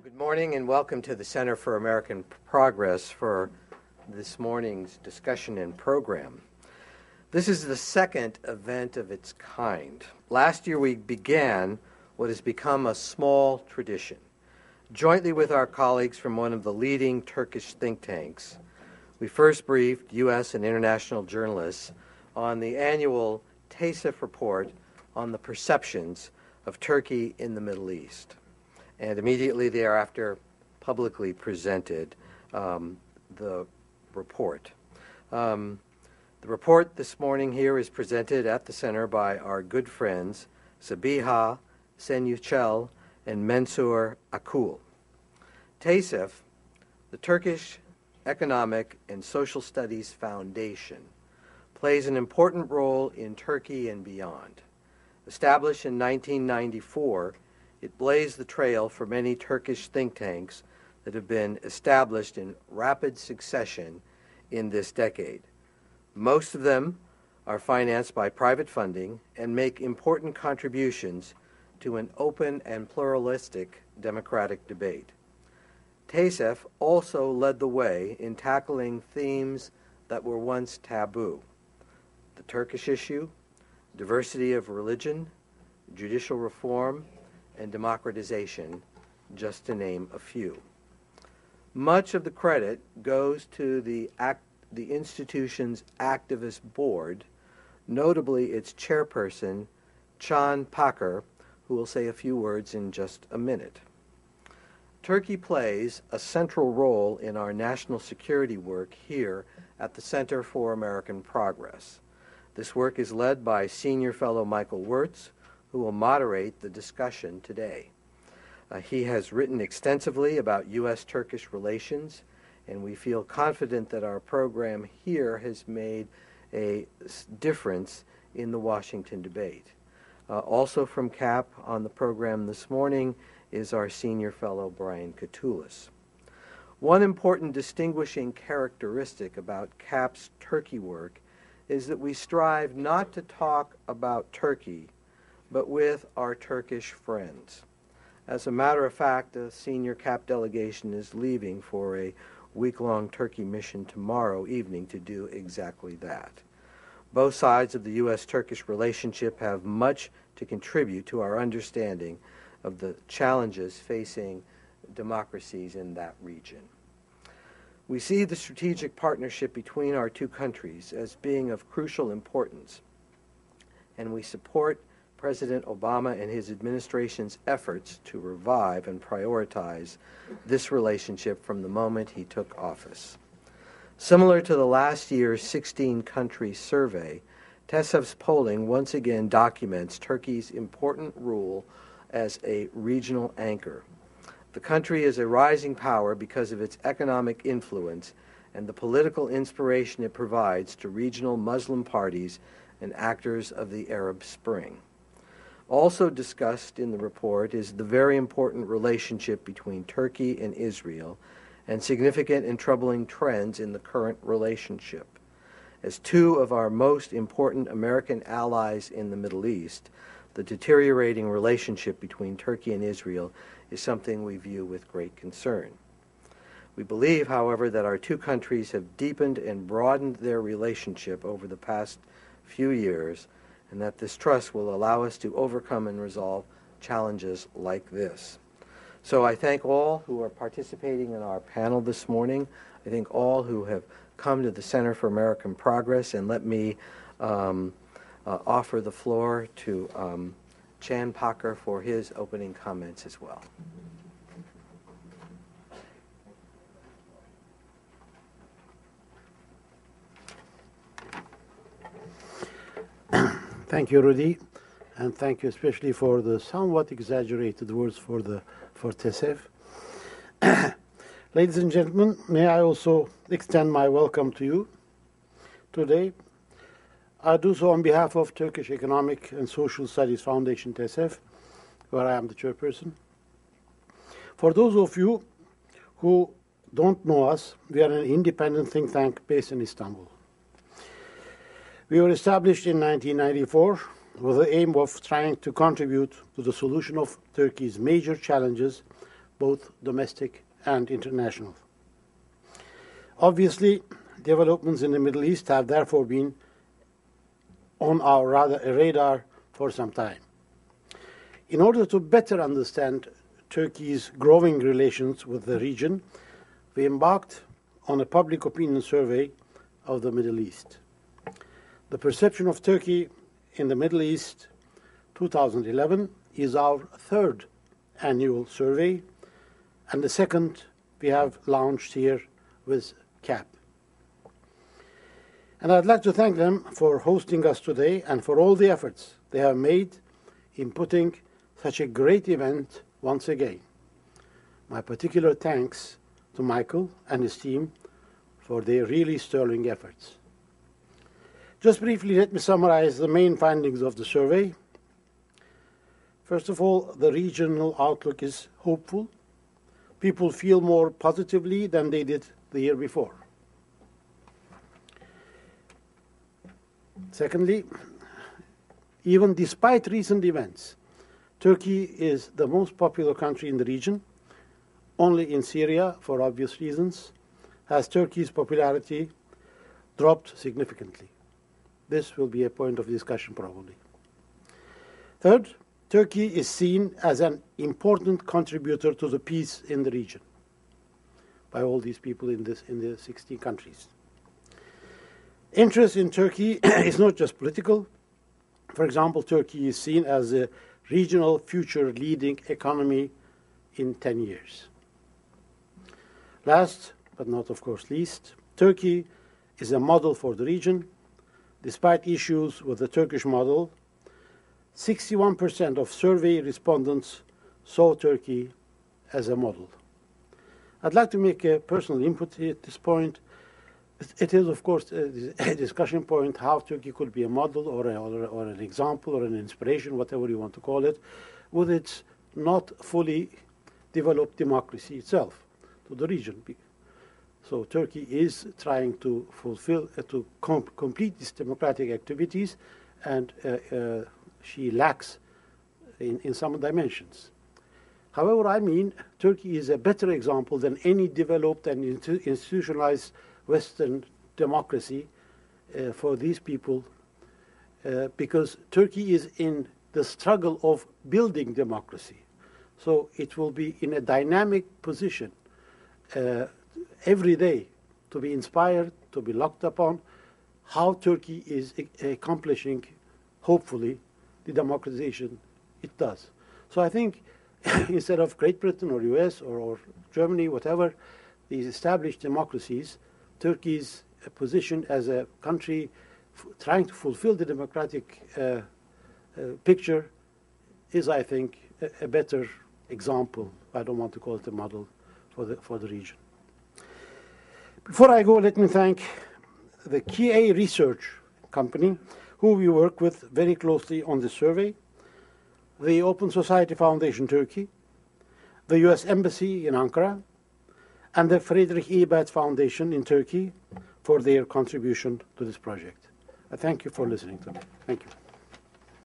Well, good morning and welcome to the Center for American Progress for this morning's discussion and program. This is the second event of its kind. Last year we began what has become a small tradition. Jointly with our colleagues from one of the leading Turkish think tanks, we first briefed U.S. and international journalists on the annual TASEF report on the perceptions of Turkey in the Middle East, and immediately thereafter publicly presented the report. The report this morning here is presented at the center by our good friends Sabiha Senyuchel and Mensur Akul. TASEF, the Turkish Economic and Social Studies Foundation, plays an important role in Turkey and beyond. Established in 1994, it blazed the trail for many Turkish think tanks that have been established in rapid succession in this decade. Most of them are financed by private funding and make important contributions to an open and pluralistic democratic debate. TASEF also led the way in tackling themes that were once taboo: the Turkish issue, diversity of religion, judicial reform, and democratization, just to name a few. Much of the credit goes to the institution's activist board, notably its chairperson, Can Pakar, who will say a few words in just a minute. Turkey plays a central role in our national security work here at the Center for American Progress. This work is led by Senior Fellow Michael Wirtz, who will moderate the discussion today. He has written extensively about U.S.-Turkish relations, and we feel confident that our program here has made a difference in the Washington debate. Also from CAP on the program this morning is our Senior Fellow Brian Katulis. One important distinguishing characteristic about CAP's Turkey work is that we strive not to talk about Turkey, but with our Turkish friends. As a matter of fact, a senior CAP delegation is leaving for a week-long Turkey mission tomorrow evening to do exactly that. Both sides of the U.S.-Turkish relationship have much to contribute to our understanding of the challenges facing democracies in that region. We see the strategic partnership between our two countries as being of crucial importance, and we support President Obama and his administration's efforts to revive and prioritize this relationship from the moment he took office. Similar to the last year's 16-country survey, TASEF's polling once again documents Turkey's important role as a regional anchor. The country is a rising power because of its economic influence and the political inspiration it provides to regional Muslim parties and actors of the Arab Spring. Also discussed in the report is the very important relationship between Turkey and Israel and significant and troubling trends in the current relationship. As two of our most important American allies in the Middle East, the deteriorating relationship between Turkey and Israel is something we view with great concern. We believe, however, that our two countries have deepened and broadened their relationship over the past few years, and that this trust will allow us to overcome and resolve challenges like this. So I thank all who are participating in our panel this morning. I thank all who have come to the Center for American Progress, and let me offer the floor to Can Pakar for his opening comments as well. Thank you, Rudy, and thank you especially for the somewhat exaggerated words for TASEF. Ladies and gentlemen, may I also extend my welcome to you today. I do so on behalf of Turkish Economic and Social Studies Foundation, TASEF, where I am the chairperson. For those of you who don't know us, we are an independent think tank based in Istanbul. We were established in 1994 with the aim of trying to contribute to the solution of Turkey's major challenges both domestic and international. Obviously, developments in the Middle East have therefore been on our radar for some time. In order to better understand Turkey's growing relations with the region, we embarked on a public opinion survey of the Middle East. The perception of Turkey in the Middle East 2011 is our third annual survey, and the second we have launched here with CAP. And I'd like to thank them for hosting us today and for all the efforts they have made in putting such a great event once again. My particular thanks to Michael and his team for their really sterling efforts. Just briefly, let me summarize the main findings of the survey. First of all, the regional outlook is hopeful. People feel more positively than they did the year before. Secondly, even despite recent events, Turkey is the most popular country in the region. Only in Syria, for obvious reasons, has Turkey's popularity dropped significantly. This will be a point of discussion probably. Third, Turkey is seen as an important contributor to the peace in the region by all these people in the 16 countries. Interest in Turkey is not just political. For example, Turkey is seen as a regional future leading economy in 10 years. Last, but not of course least, Turkey is a model for the region. Despite issues with the Turkish model, 61% of survey respondents saw Turkey as a model. I'd like to make a personal input at this point. It is, of course, a discussion point how Turkey could be a model or an example or an inspiration, whatever you want to call it, with its not fully developed democracy itself to the region. So Turkey is trying to fulfill, complete these democratic activities, and she lacks in some dimensions. However, I mean, Turkey is a better example than any developed and institutionalized Western democracy for these people, because Turkey is in the struggle of building democracy. So it will be in a dynamic position every day to be inspired, to be looked upon, how Turkey is accomplishing, hopefully, the democratization it does. So I think instead of Great Britain or US or Germany, whatever, these established democracies, Turkey's position as a country trying to fulfill the democratic picture is, I think, a better example. I don't want to call it a model for the region. Before I go, let me thank the KA Research Company, who we work with very closely on this survey, the Open Society Foundation Turkey, the US Embassy in Ankara, and the Friedrich Ebert Foundation in Turkey for their contribution to this project. I thank you for listening to me. Thank you.